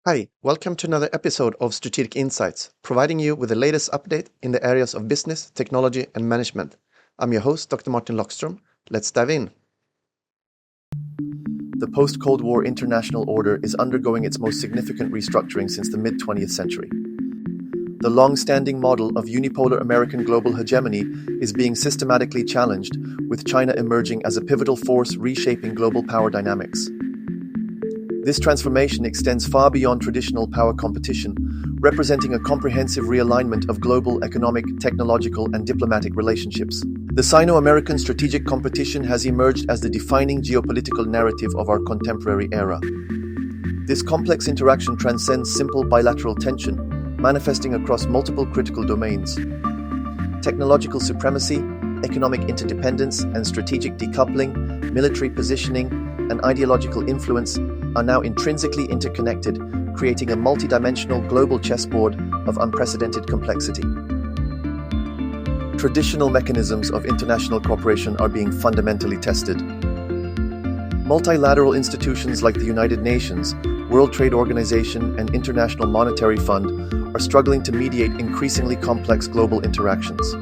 Hi, welcome to another episode of Strategic Insights, providing you with the latest update in the areas of business, technology, and management. I'm your host, Dr. Martin Lockstrom. Let's dive in. The post-Cold War international order is undergoing its most significant restructuring since the mid-20th century. The long-standing model of unipolar American global hegemony is being systematically challenged, with China emerging as a pivotal force reshaping global power dynamics. This transformation extends far beyond traditional power competition, representing a comprehensive realignment of global economic, technological, and diplomatic relationships. The Sino-American strategic competition has emerged as the defining geopolitical narrative of our contemporary era. This complex interaction transcends simple bilateral tension, manifesting across multiple critical domains. Technological supremacy, economic interdependence, and strategic decoupling, military positioning, and ideological influence are now intrinsically interconnected, creating a multidimensional global chessboard of unprecedented complexity. Traditional mechanisms of international cooperation are being fundamentally tested. Multilateral institutions like the United Nations, World Trade Organization, and International Monetary Fund are struggling to mediate increasingly complex global interactions.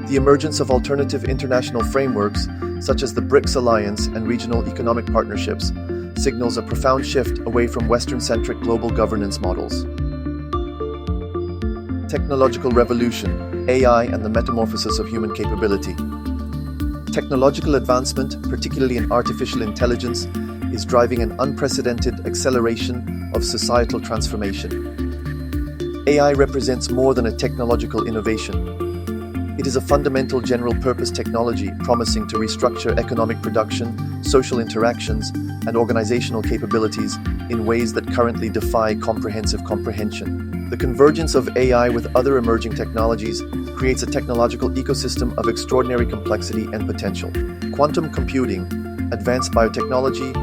The emergence of alternative international frameworks, such as the BRICS Alliance and regional economic partnerships, signals a profound shift away from Western-centric global governance models. Technological revolution, AI, and the metamorphosis of human capability. Technological advancement, particularly in artificial intelligence, is driving an unprecedented acceleration of societal transformation. AI represents more than a technological innovation. It is a fundamental general-purpose technology promising to restructure economic production, social interactions, and organizational capabilities in ways that currently defy comprehensive comprehension. The convergence of AI with other emerging technologies creates a technological ecosystem of extraordinary complexity and potential. Quantum computing, advanced biotechnology,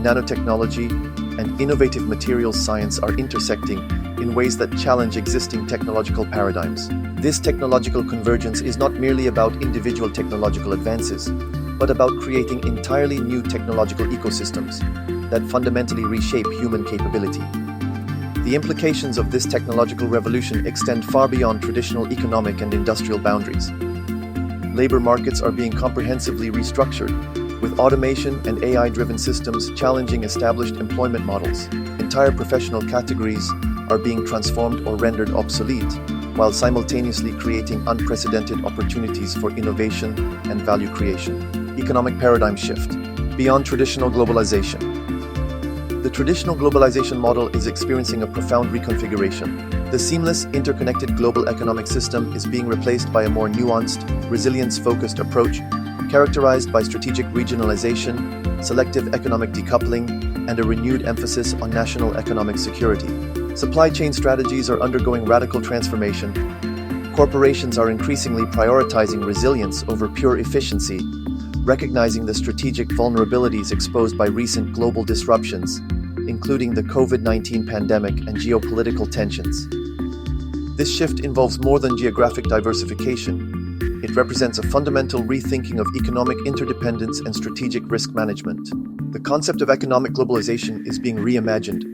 nanotechnology, and innovative materials science are intersecting in ways that challenge existing technological paradigms. This technological convergence is not merely about individual technological advances, but about creating entirely new technological ecosystems that fundamentally reshape human capability. The implications of this technological revolution extend far beyond traditional economic and industrial boundaries. Labor markets are being comprehensively restructured, with automation and AI-driven systems challenging established employment models. Entire professional categories are being transformed or rendered obsolete, while simultaneously creating unprecedented opportunities for innovation and value creation. Economic paradigm shift. Beyond traditional globalization. The traditional globalization model is experiencing a profound reconfiguration. The seamless, interconnected global economic system is being replaced by a more nuanced, resilience-focused approach, characterized by strategic regionalization, selective economic decoupling, and a renewed emphasis on national economic security. Supply chain strategies are undergoing radical transformation. Corporations are increasingly prioritizing resilience over pure efficiency, recognizing the strategic vulnerabilities exposed by recent global disruptions, including the COVID-19 pandemic and geopolitical tensions. This shift involves more than geographic diversification. It represents a fundamental rethinking of economic interdependence and strategic risk management. The concept of economic globalization is being reimagined.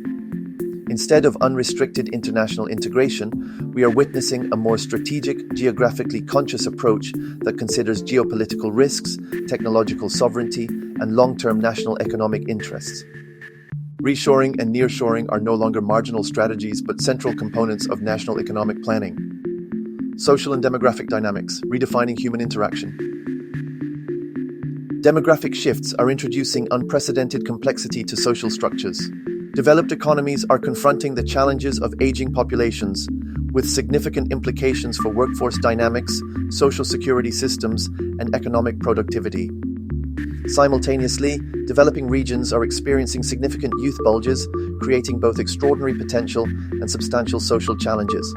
Instead of unrestricted international integration, we are witnessing a more strategic, geographically conscious approach that considers geopolitical risks, technological sovereignty, and long-term national economic interests. Reshoring and nearshoring are no longer marginal strategies but central components of national economic planning. Social and demographic dynamics, redefining human interaction. Demographic shifts are introducing unprecedented complexity to social structures. Developed economies are confronting the challenges of aging populations, with significant implications for workforce dynamics, social security systems, and economic productivity. Simultaneously, developing regions are experiencing significant youth bulges, creating both extraordinary potential and substantial social challenges.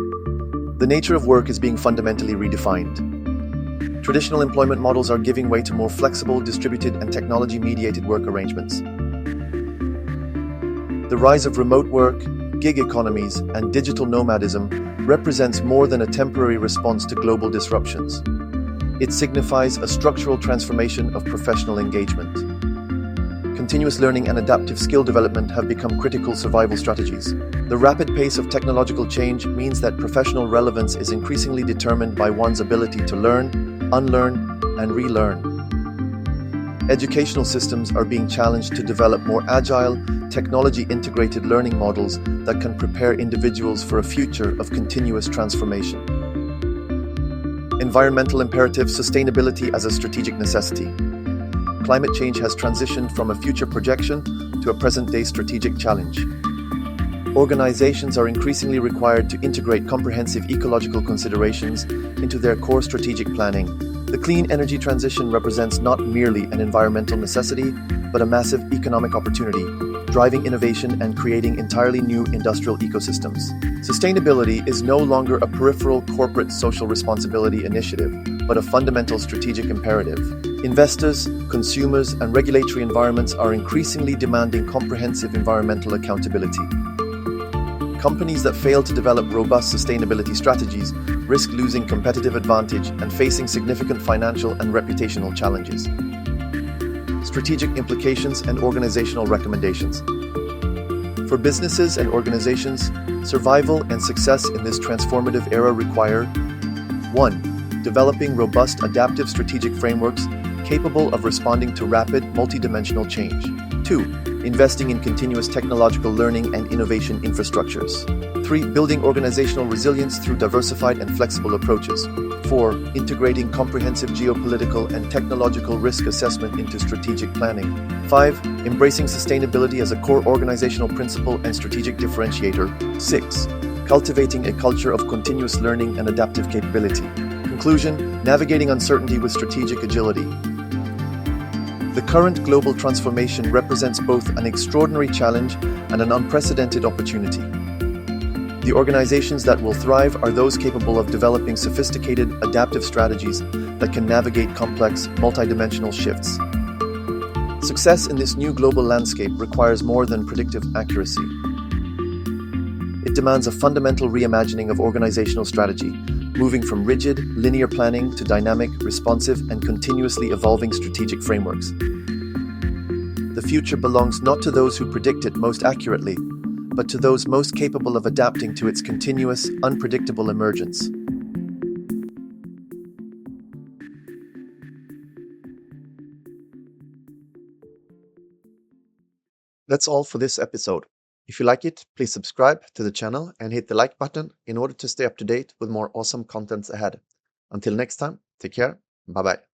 The nature of work is being fundamentally redefined. Traditional employment models are giving way to more flexible, distributed, and technology-mediated work arrangements. The rise of remote work, gig economies, and digital nomadism represents more than a temporary response to global disruptions. It signifies a structural transformation of professional engagement. continuous learning and adaptive skill development have become critical survival strategies. The rapid pace of technological change means that professional relevance is increasingly determined by one's ability to learn, unlearn, and relearn. Educational systems are being challenged to develop more agile, technology-integrated learning models that can prepare individuals for a future of continuous transformation. Environmental imperative: sustainability as a strategic necessity. Climate change has transitioned from a future projection to a present-day strategic challenge. Organizations are increasingly required to integrate comprehensive ecological considerations into their core strategic planning. The clean energy transition represents not merely an environmental necessity, but a massive economic opportunity, driving innovation and creating entirely new industrial ecosystems. Sustainability is no longer a peripheral corporate social responsibility initiative, but a fundamental strategic imperative. Investors, consumers, and regulatory environments are increasingly demanding comprehensive environmental accountability. Companies that fail to develop robust sustainability strategies risk losing competitive advantage and facing significant financial and reputational challenges. Strategic implications and organizational recommendations. For businesses and organizations, survival and success in this transformative era require 1. Developing robust adaptive strategic frameworks capable of responding to rapid multidimensional change. 2. Investing in continuous technological learning and innovation infrastructures. 3. Building organizational resilience through diversified and flexible approaches. 4. Integrating comprehensive geopolitical and technological risk assessment into strategic planning. 5. Embracing sustainability as a core organizational principle and strategic differentiator. 6. Cultivating a culture of continuous learning and adaptive capability. Conclusion: navigating uncertainty with strategic agility. The current global transformation represents both an extraordinary challenge and an unprecedented opportunity. The organizations that will thrive are those capable of developing sophisticated, adaptive strategies that can navigate complex, multidimensional shifts. Success in this new global landscape requires more than predictive accuracy. It demands a fundamental reimagining of organizational strategy, moving from rigid, linear planning to dynamic, responsive, and continuously evolving strategic frameworks. The future belongs not to those who predict it most accurately, but to those most capable of adapting to its continuous, unpredictable emergence. That's all for this episode. If you like it, please subscribe to the channel and hit the like button in order to stay up to date with more awesome contents ahead. Until next time, take care. Bye-bye.